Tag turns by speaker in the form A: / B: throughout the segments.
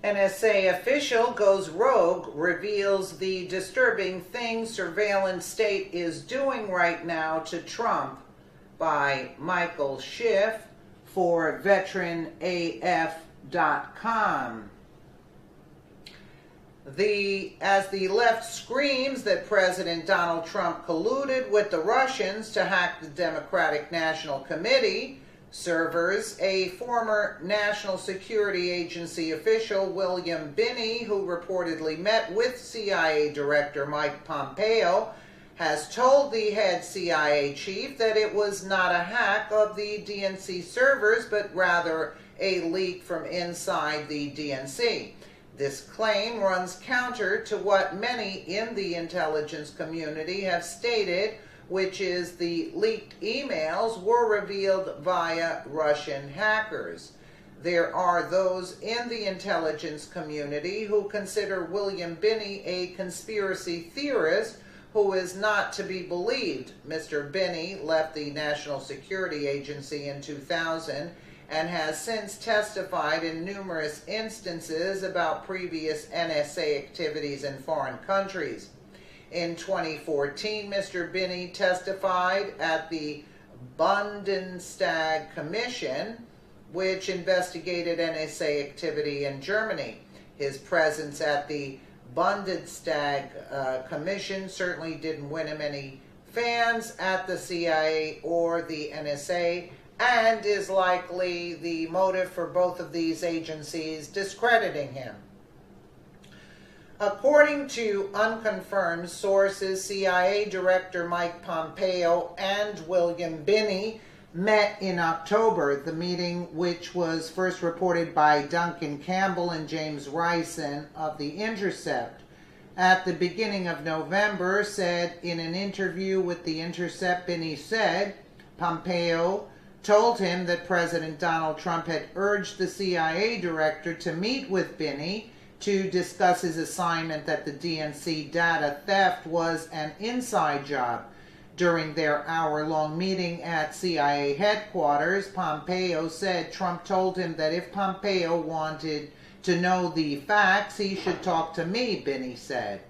A: NSA official goes rogue, reveals the disturbing thing surveillance state is doing right now to Trump, by Michael Schiff for veteranaf.com. As the left screams that President Donald Trump colluded with the Russians to hack the Democratic National Committee servers, a former National Security Agency official, William Binney, who reportedly met with CIA Director Mike Pompeo, has told the head CIA chief that it was not a hack of the DNC servers, but rather a leak from inside the DNC. This claim runs counter to what many in the intelligence community have stated, which is the leaked emails were revealed via Russian hackers. There are those in the intelligence community who consider William Binney a conspiracy theorist who is not to be believed. Mr. Binney left the National Security Agency in 2000 and has since testified in numerous instances about previous NSA activities in foreign countries. In 2014, Mr. Binney testified at the Bundestag Commission, which investigated NSA activity in Germany. His presence at the Bundestag Commission certainly didn't win him any fans at the CIA or the NSA, and is likely the motive for both of these agencies discrediting him. According to unconfirmed sources, CIA Director Mike Pompeo and William Binney met in October. The meeting, which was first reported by Duncan Campbell and James Rison of The Intercept at the beginning of November, said in an interview with The Intercept, Binney said Pompeo told him that President Donald Trump had urged the CIA director to meet with Binney to discuss his assignment that the DNC data theft was an inside job. During their hour-long meeting at CIA headquarters, Pompeo said Trump told him that if Pompeo wanted to know the facts, he should talk to me, Binney said.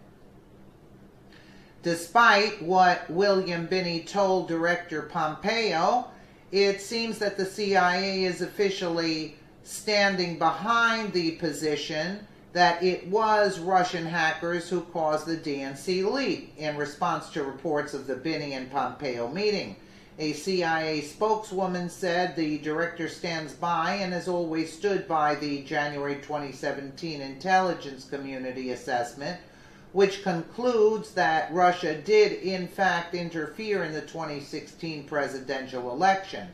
A: Despite what William Binney told Director Pompeo, it seems that the CIA is officially standing behind the position that it was Russian hackers who caused the DNC leak in response to reports of the Binney and Pompeo meeting. A CIA spokeswoman said the director stands by and has always stood by the January 2017 intelligence community assessment, which concludes that Russia did in fact interfere in the 2016 presidential election.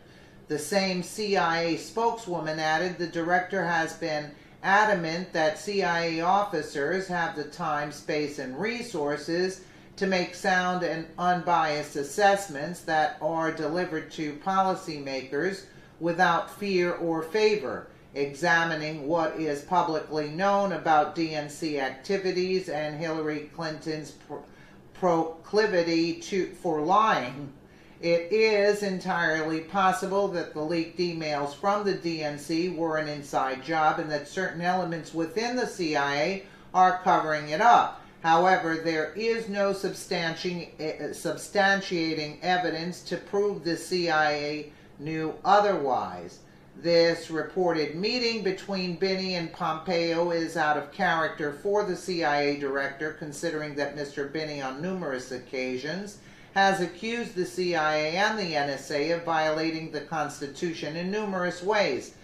A: The same CIA spokeswoman added the director has been adamant that CIA officers have the time, space, and resources to make sound and unbiased assessments that are delivered to policymakers without fear or favor, examining what is publicly known about DNC activities and Hillary Clinton's proclivity for lying. It is entirely possible that the leaked emails from the DNC were an inside job and that certain elements within the CIA are covering it up. However, there is no substantiating evidence to prove the CIA knew otherwise. This reported meeting between Binney and Pompeo is out of character for the CIA director, considering that Mr. Binney on numerous occasions has accused the CIA and the NSA of violating the Constitution in numerous ways.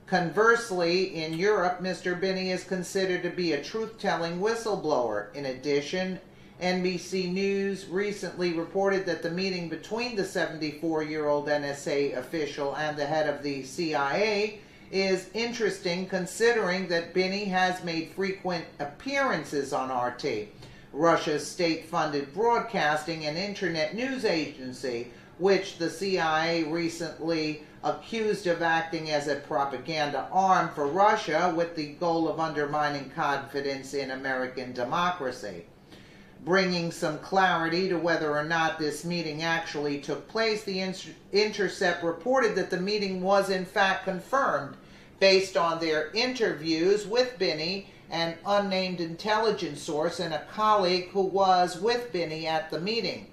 A: Conversely, in Europe, Mr. Binney is considered to be a truth-telling whistleblower. In addition, NBC News recently reported that the meeting between the 74-year-old NSA official and the head of the CIA is interesting, considering that Binney has made frequent appearances on RT, Russia's state-funded broadcasting and internet news agency, which the CIA recently accused of acting as a propaganda arm for Russia with the goal of undermining confidence in American democracy. Bringing some clarity to whether or not this meeting actually took place, the Intercept reported that the meeting was in fact confirmed based on their interviews with Binney, an unnamed intelligence source, and a colleague who was with Binney at the meeting.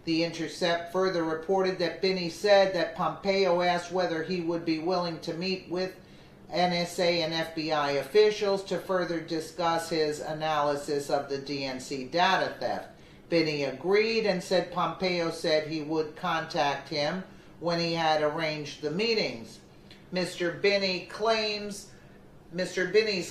A: The Intercept further reported that Binney said that Pompeo asked whether he would be willing to meet with NSA and FBI officials to further discuss his analysis of the DNC data theft. Binney agreed and said Pompeo said he would contact him when he had arranged the meetings. Mr. Binney's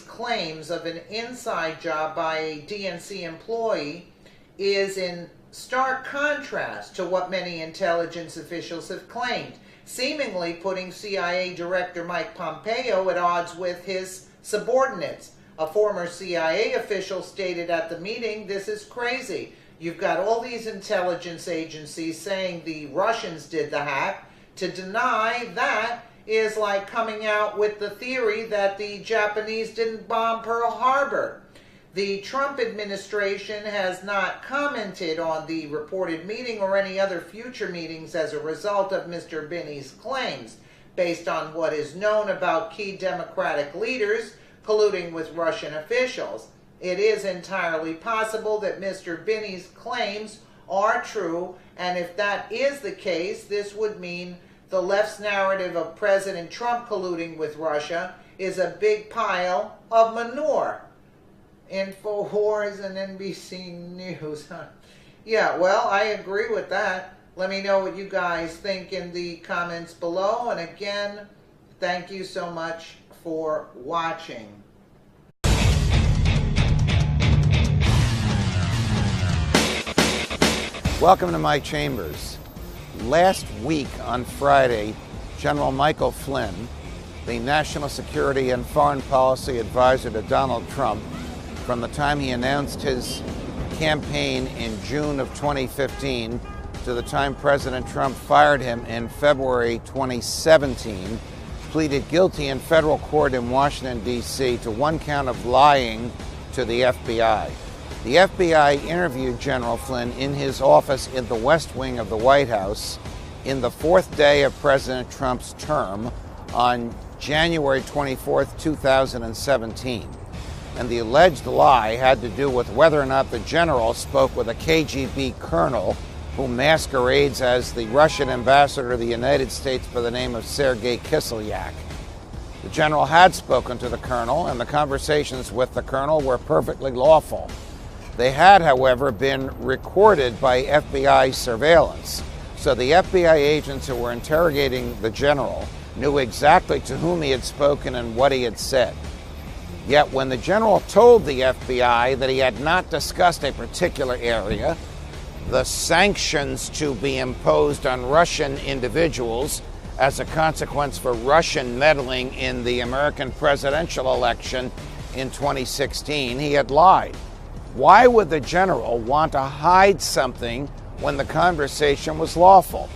A: claims of an inside job by a DNC employee is in stark contrast to what many intelligence officials have claimed, seemingly putting CIA Director Mike Pompeo at odds with his subordinates. A former CIA official stated at the meeting, "This is crazy. You've got all these intelligence agencies saying the Russians did the hack. To deny that is like coming out with the theory that the Japanese didn't bomb Pearl Harbor." The Trump administration has not commented on the reported meeting or any other future meetings as a result of Mr. Binney's claims, based on what is known about key Democratic leaders colluding with Russian officials. It is entirely possible that Mr. Binney's claims are true, and if that is the case, this would mean the left's narrative of President Trump colluding with Russia is a big pile of manure. InfoWars and NBC News. Yeah, well, I agree with that. Let me know what you guys think in the comments below. And again, thank you so much for watching.
B: Welcome to my chambers. Last week on Friday, General Michael Flynn, the National Security and Foreign Policy Advisor to Donald Trump, from the time he announced his campaign in June of 2015 to the time President Trump fired him in February 2017, pleaded guilty in federal court in Washington, D.C. to one count of lying to the FBI. The FBI interviewed General Flynn in his office in the West Wing of the White House in the fourth day of President Trump's term on January 24, 2017. And the alleged lie had to do with whether or not the general spoke with a KGB colonel who masquerades as the Russian ambassador to the United States by the name of Sergei Kislyak. The general had spoken to the colonel, and the conversations with the colonel were perfectly lawful. They had, however, been recorded by FBI surveillance, so the FBI agents who were interrogating the general knew exactly to whom he had spoken and what he had said. Yet when the general told the FBI that he had not discussed a particular area, the sanctions to be imposed on Russian individuals as a consequence for Russian meddling in the American presidential election in 2016, he had lied. Why would the general want to hide something when the conversation was lawful?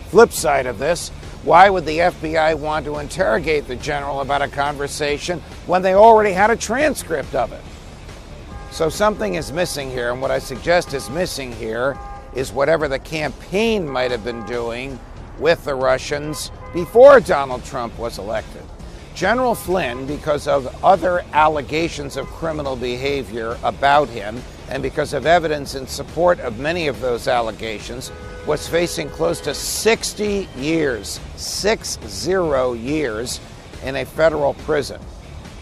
B: Flip side of this, why would the FBI want to interrogate the general about a conversation when they already had a transcript of it? So something is missing here, and what I suggest is missing here is whatever the campaign might have been doing with the Russians before Donald Trump was elected. General Flynn, because of other allegations of criminal behavior about him, and because of evidence in support of many of those allegations, was facing close to 60 years, 60 years, in a federal prison.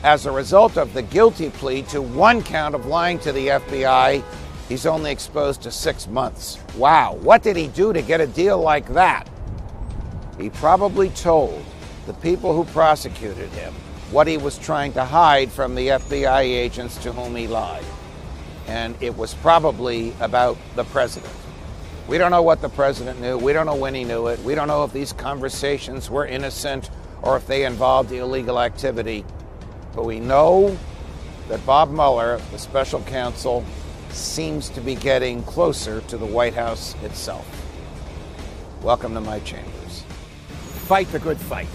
B: As a result of the guilty plea to one count of lying to the FBI, he's only exposed to 6 months. Wow, what did he do to get a deal like that? He probably told the people who prosecuted him what he was trying to hide from the FBI agents to whom he lied. And it was probably about the president. We don't know what the president knew. We don't know when he knew it. We don't know if these conversations were innocent or if they involved illegal activity. But we know that Bob Mueller, the special counsel, seems to be getting closer to the White House itself. Welcome to my chambers.
C: Fight the good fight.